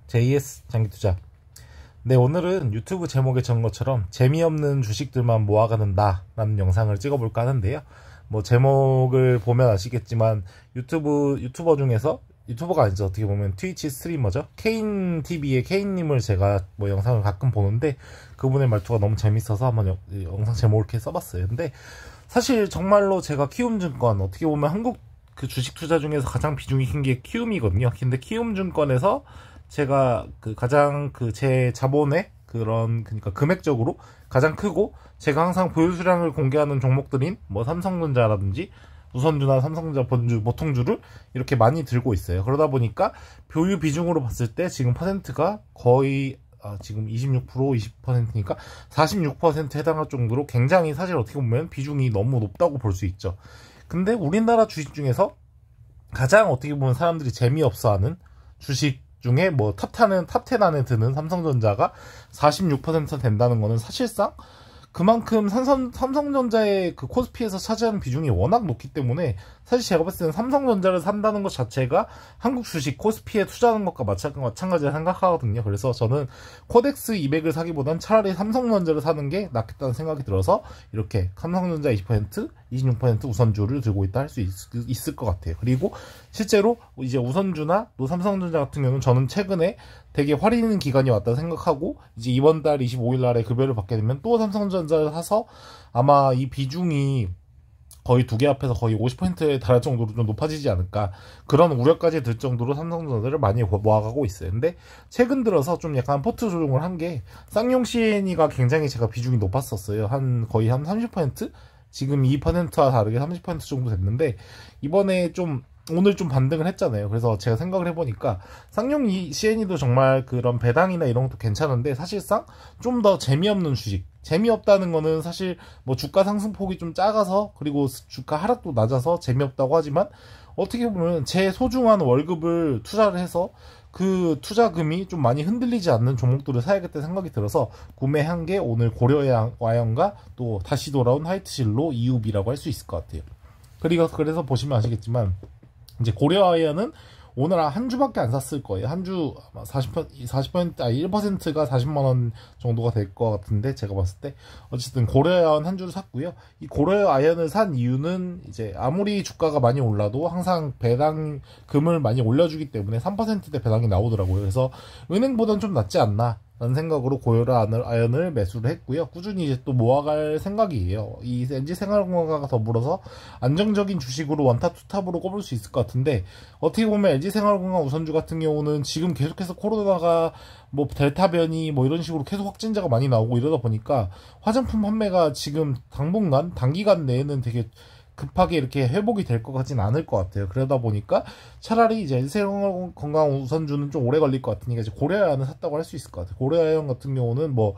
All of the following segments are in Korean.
JS 장기투자. 네, 오늘은 유튜브 제목에 적은 것처럼 재미없는 주식들만 모아가는다 라는 영상을 찍어볼까 하는데요. 뭐 제목을 보면 아시겠지만 유튜버 중에서 유튜버가 아니죠. 어떻게 보면 트위치 스트리머죠. 케인TV의 케인님을 제가 뭐 영상을 가끔 보는데 그분의 말투가 너무 재밌어서 한번 영상 제목을 이렇게 써봤어요. 근데 사실 정말로 제가 키움증권, 어떻게 보면 한국 그 주식 투자 중에서 가장 비중이 큰 게 키움이거든요. 근데 키움증권에서 제가 가장 제 자본의 그러니까 금액적으로 가장 크고 제가 항상 보유 수량을 공개하는 종목들인 뭐 삼성전자라든지 우선주나 삼성전자 본주, 모통주를 이렇게 많이 들고 있어요. 그러다 보니까 보유 비중으로 봤을 때 지금 퍼센트가 거의 지금 26%, 20%니까 46%에 해당할 정도로 굉장히 사실 어떻게 보면 비중이 너무 높다고 볼 수 있죠. 근데 우리나라 주식 중에서 가장 어떻게 보면 사람들이 재미없어 하는 주식 중에 뭐 탑10 안에 드는 삼성전자가 46% 된다는 거는 사실상 그만큼 삼성전자의 그 코스피에서 차지하는 비중이 워낙 높기 때문에 사실 제가 봤을 때는 삼성전자를 산다는 것 자체가 한국 주식 코스피에 투자하는 것과 마찬가지라 생각하거든요. 그래서 저는 코덱스 200을 사기보단 차라리 삼성전자를 사는 게 낫겠다는 생각이 들어서 이렇게 삼성전자 20%, 26% 우선주를 들고 있다 할 수 있을 것 같아요. 그리고 실제로 이제 우선주나 또 삼성전자 같은 경우는 저는 최근에 되게 활인 기간이 왔다 생각하고 이제 이번 달 25일 날에 급여를 받게 되면 또 삼성전자를 사서 아마 이 비중이 거의 두 개 합해서 거의 50%에 달할 정도로 좀 높아지지 않을까, 그런 우려까지 들 정도로 삼성전자를 많이 모아가고 있어요. 근데 최근 들어서 좀 약간 포트 조정을 한 게 쌍용 CNE가 굉장히 제가 비중이 높았었어요. 거의 한 30%? 지금 2%와 다르게 30% 정도 됐는데 이번에 오늘 좀 반등을 했잖아요. 그래서 제가 생각을 해보니까 쌍용 CNE도 정말 그런 배당이나 이런 것도 괜찮은데 사실상 좀 더 재미없는 주식, 재미없다는 거는 사실 뭐 주가 상승폭이 좀 작아서 그리고 주가 하락도 낮아서 재미없다고 하지만 어떻게 보면 제 소중한 월급을 투자를 해서 그 투자금이 좀 많이 흔들리지 않는 종목들을 사야겠다는 생각이 들어서 구매한 게 오늘 고려아연과 또 다시 돌아온 화이트실로 EUB라고 할 수 있을 것 같아요. 그래서 보시면 아시겠지만 이제 고려아연은 오늘 한 주밖에 안 샀을 거예요. 한 주 아마 1%가 40만원 정도가 될 것 같은데 제가 봤을 때 어쨌든 고려아연 한 주를 샀고요. 이 고려아연을 산 이유는 이제 아무리 주가가 많이 올라도 항상 배당금을 많이 올려주기 때문에 3%대 배당이 나오더라고요. 그래서 은행보다는 좀 낫지 않나 라는 생각으로 고려아연을 매수를 했고요. 꾸준히 이제 또 모아갈 생각이에요. 이 LG생활건강과 더불어서 안정적인 주식으로 원탑, 투탑으로 꼽을 수 있을 것 같은데 어떻게 보면 LG생활건강 우선주 같은 경우는 지금 계속해서 코로나가 뭐 델타 변이 뭐 이런 식으로 계속 확진자가 많이 나오고 이러다 보니까 화장품 판매가 지금 단기간 내에는 되게 급하게 이렇게 회복이 될 것 같진 않을 것 같아요. 그러다 보니까 차라리 이제 LG생활건강 우선주는 좀 오래 걸릴 것 같으니까 이제 고려아연을 샀다고 할 수 있을 것 같아요. 고려아연 같은 경우는 뭐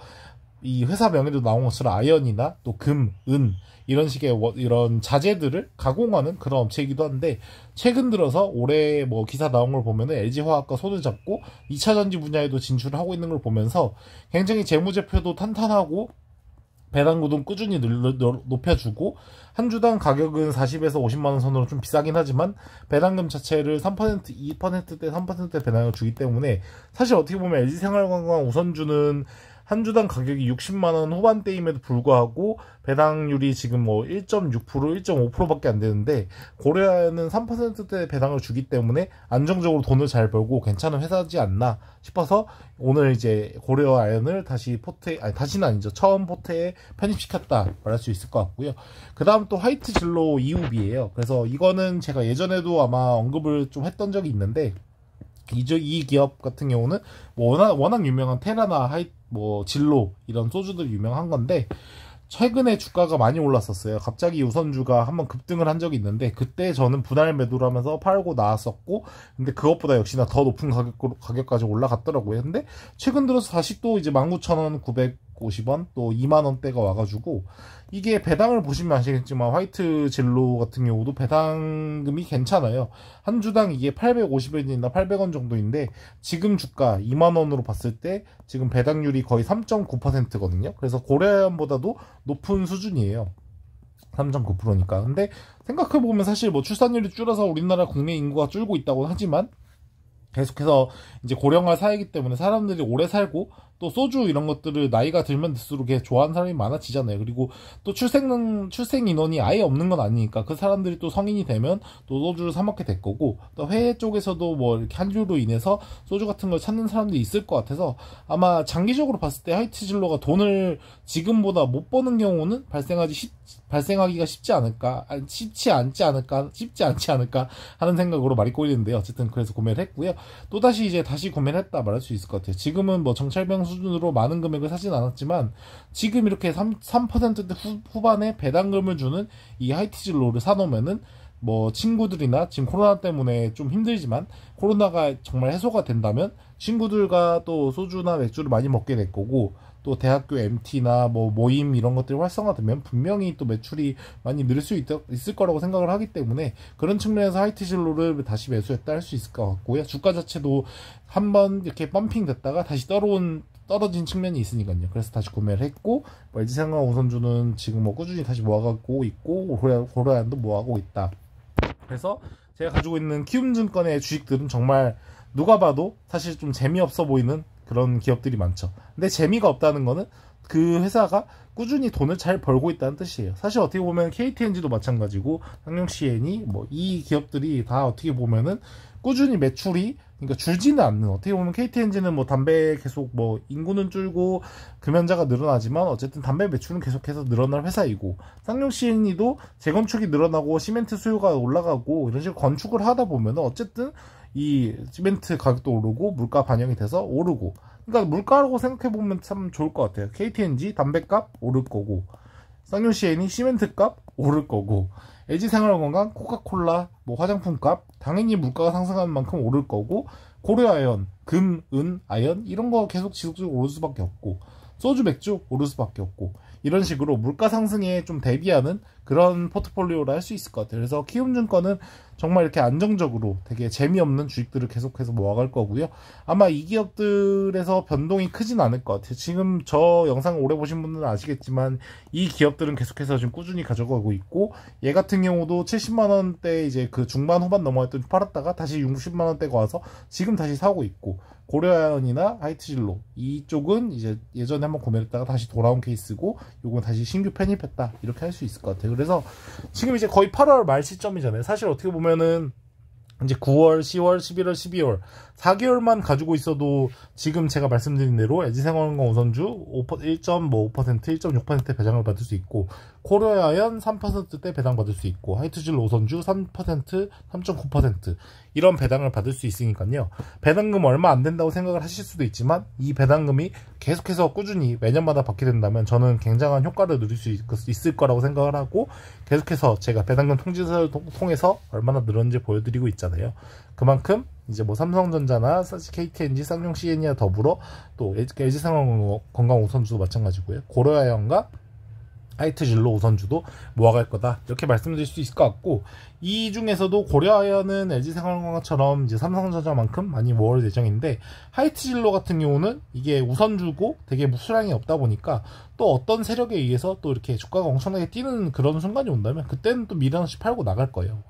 이 회사 명에도 나온 것처럼 아연이나 또 금, 은 이런 식의 이런 자재들을 가공하는 그런 업체이기도 한데 최근 들어서 올해 뭐 기사 나온 걸 보면은 LG화학과 손을 잡고 2차전지 분야에도 진출을 하고 있는 걸 보면서 굉장히 재무제표도 탄탄하고 배당구도 꾸준히 높여주고 한 주당 가격은 40에서 50만원 선으로 좀 비싸긴 하지만 배당금 자체를 3%, 2%대 3%대 배당을 주기 때문에 사실 어떻게 보면 LG생활건강 우선주는 한 주당 가격이 60만원 후반대임에도 불구하고 배당률이 지금 뭐 1.6%, 1.5%밖에 안 되는데 고려아연은 3%대 배당을 주기 때문에 안정적으로 돈을 잘 벌고 괜찮은 회사지 않나 싶어서 오늘 이제 고려아연을 다시는 아니죠. 처음 포트에 편입시켰다 말할 수 있을 것 같고요. 그 다음 또 화이트진로 EUB예요. 그래서 이거는 제가 예전에도 아마 언급을 좀 했던 적이 있는데 이 기업 같은 경우는 워낙 유명한 테라나 진로 이런 소주들 유명한 건데 최근에 주가가 많이 올랐었어요. 갑자기 우선주가 한번 급등을 한 적이 있는데 그때 저는 분할 매도를 하면서 팔고 나왔었고 근데 그것보다 역시나 더 높은 가격까지 올라갔더라고요. 근데 최근 들어서 다시 또 이제 19,000원, 950원 또 2만원대가 와가지고 이게 배당을 보시면 아시겠지만 화이트 진로 같은 경우도 배당금이 괜찮아요. 한 주당 이게 850원이나 800원 정도인데 지금 주가 2만원으로 봤을 때 지금 배당률이 거의 3.9%거든요. 그래서 고려아연보다도 높은 수준이에요. 3.9%니까. 근데 생각해보면 사실 뭐 출산율이 줄어서 우리나라 국내 인구가 줄고 있다고 하지만 계속해서 이제 고령화 사회이기 때문에 사람들이 오래 살고 또 소주 이런 것들을 나이가 들면 들수록 좋아하는 사람이 많아지잖아요. 그리고 또 출생 인원이 아예 없는 건 아니니까 그 사람들이 또 성인이 되면 또 소주를 사 먹게 될 거고, 또 해외 쪽에서도 뭐 이렇게 한류로 인해서 소주 같은 걸 찾는 사람들이 있을 것 같아서 아마 장기적으로 봤을 때 하이트 진로가 돈을 지금보다 못 버는 경우는 발생하기가 쉽지 않지 않을까 하는 생각으로 많이 꼬이는데요. 어쨌든 그래서 구매를 했고요. 또 다시 구매를 했다 말할 수 있을 것 같아요. 지금은 뭐 정찰병 수준으로 많은 금액을 사진 않았지만 지금 이렇게 3%대 후반에 배당금을 주는 이 하이트 진로를 사놓으면은 뭐 친구들이나 지금 코로나 때문에 좀 힘들지만 코로나가 정말 해소가 된다면 친구들과 또 소주나 맥주를 많이 먹게 될 거고, 또 대학교 MT나 뭐 모임 이런 것들이 활성화되면 분명히 또 매출이 많이 늘 수 있을 거라고 생각을 하기 때문에 그런 측면에서 하이트 진로를 다시 매수했다 할 수 있을 것 같고요. 주가 자체도 한번 이렇게 펌핑 됐다가 다시 떨어진 측면이 있으니까요. 그래서 다시 구매를 했고, 뭐 LG생활 우선주는 지금 뭐 꾸준히 다시 모아가고 있고, 고려아연도 모아가고 있다. 그래서 제가 가지고 있는 키움증권의 주식들은 정말 누가 봐도 사실 좀 재미없어 보이는 그런 기업들이 많죠. 근데 재미가 없다는 거는 그 회사가 꾸준히 돈을 잘 벌고 있다는 뜻이에요. 사실 어떻게 보면 KTNG도 마찬가지고 상용CN이 뭐 이 기업들이 다 어떻게 보면은 꾸준히 매출이 그러니까 줄지는 않는, 어떻게 보면 KTNG는 뭐 담배 계속 뭐 인구는 줄고 금연자가 늘어나지만 어쨌든 담배 매출은 계속해서 늘어날 회사이고, 쌍용CN이도 재건축이 늘어나고 시멘트 수요가 올라가고 이런 식으로 건축을 하다 보면은 어쨌든 이 시멘트 가격도 오르고 물가 반영이 돼서 오르고, 그러니까 물가라고 생각해 보면 참 좋을 것 같아요. KTNG 담배값 오를 거고, 쌍용CN이 시멘트값 오를 거고, LG생활건강, 코카콜라, 뭐 화장품값 당연히 물가가 상승하는 만큼 오를 거고, 고려아연, 금, 은, 아연 이런 거 계속 지속적으로 오를 수밖에 없고, 소주, 맥주 오를 수밖에 없고, 이런 식으로 물가 상승에 좀 대비하는 그런 포트폴리오를 할 수 있을 것 같아요. 그래서 키움증권은 정말 이렇게 안정적으로 되게 재미없는 주식들을 계속해서 모아갈 거고요. 아마 이 기업들에서 변동이 크진 않을 것 같아요. 지금 저 영상 오래 보신 분들은 아시겠지만 이 기업들은 계속해서 지금 꾸준히 가져가고 있고, 얘 같은 경우도 70만원대 이제 그 중반 후반 넘어갔더니 팔았다가 다시 60만원대가 와서 지금 다시 사고 있고, 고려아연이나 하이트진로 이쪽은 이제 예전에 한번 구매했다가 다시 돌아온 케이스고, 요건 다시 신규 편입했다 이렇게 할 수 있을 것 같아요. 그래서 지금 이제 거의 8월 말 시점이잖아요. 사실 어떻게 보면은 이제 9월, 10월, 11월, 12월 4개월만 가지고 있어도 지금 제가 말씀드린 대로 LG생활건강 우선주 1.5%, 1.6% 배당을 받을 수 있고, 고려아연 3%대 배당 받을 수 있고, 하이트진로 우선주 3%, 3.9% 이런 배당을 받을 수 있으니까요. 배당금 얼마 안 된다고 생각을 하실 수도 있지만 이 배당금이 계속해서 꾸준히 매년마다 받게 된다면 저는 굉장한 효과를 누릴 수 있을 거라고 생각을 하고, 계속해서 제가 배당금 통지서를 통해서 얼마나 늘었는지 보여드리고 있잖아요. 그만큼 이제 뭐 삼성전자나 KTNG, 쌍용CN이와 더불어 또 LG생활건강 우선주도 마찬가지고요. 고려아연과 하이트진로 우선주도 모아갈 거다 이렇게 말씀드릴 수 있을 것 같고, 이 중에서도 고려아연은 LG생활건강처럼 이제 삼성전자만큼 많이 모을 예정인데, 하이트진로 같은 경우는 이게 우선주고 되게 수량이 없다 보니까 또 어떤 세력에 의해서 또 이렇게 주가가 엄청나게 뛰는 그런 순간이 온다면 그때는 또 미련 없이 팔고 나갈 거예요.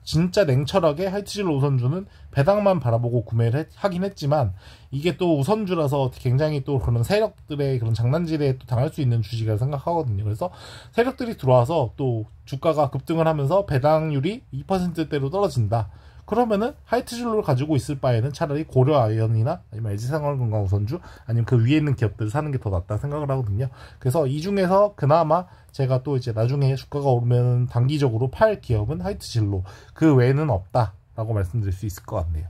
진짜 냉철하게 하이트진로 우선주는 배당만 바라보고 구매를 하긴 했지만 이게 또 우선주라서 굉장히 또 그런 세력들의 그런 장난질에 또 당할 수 있는 주식이라고 생각하거든요. 그래서 세력들이 들어와서 또 주가가 급등을 하면서 배당률이 2%대로 떨어진다. 그러면은 하이트진로를 가지고 있을 바에는 차라리 고려아연이나 아니면 LG생활건강 우선주 아니면 그 위에 있는 기업들을 사는 게 더 낫다 생각을 하거든요. 그래서 이 중에서 그나마 제가 또 이제 나중에 주가가 오르면 단기적으로 팔 기업은 하이트진로, 그 외에는 없다라고 말씀드릴 수 있을 것 같네요.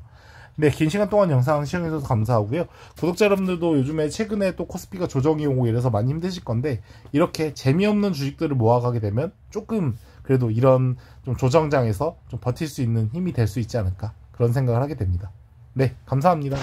네, 긴 시간 동안 영상 시청해주셔서 감사하고요. 구독자 여러분들도 요즘에 최근에 또 코스피가 조정이 오고 이래서 많이 힘드실 건데, 이렇게 재미없는 주식들을 모아가게 되면 조금 그래도 이런 좀 조정장에서 좀 버틸 수 있는 힘이 될 수 있지 않을까, 그런 생각을 하게 됩니다. 네, 감사합니다.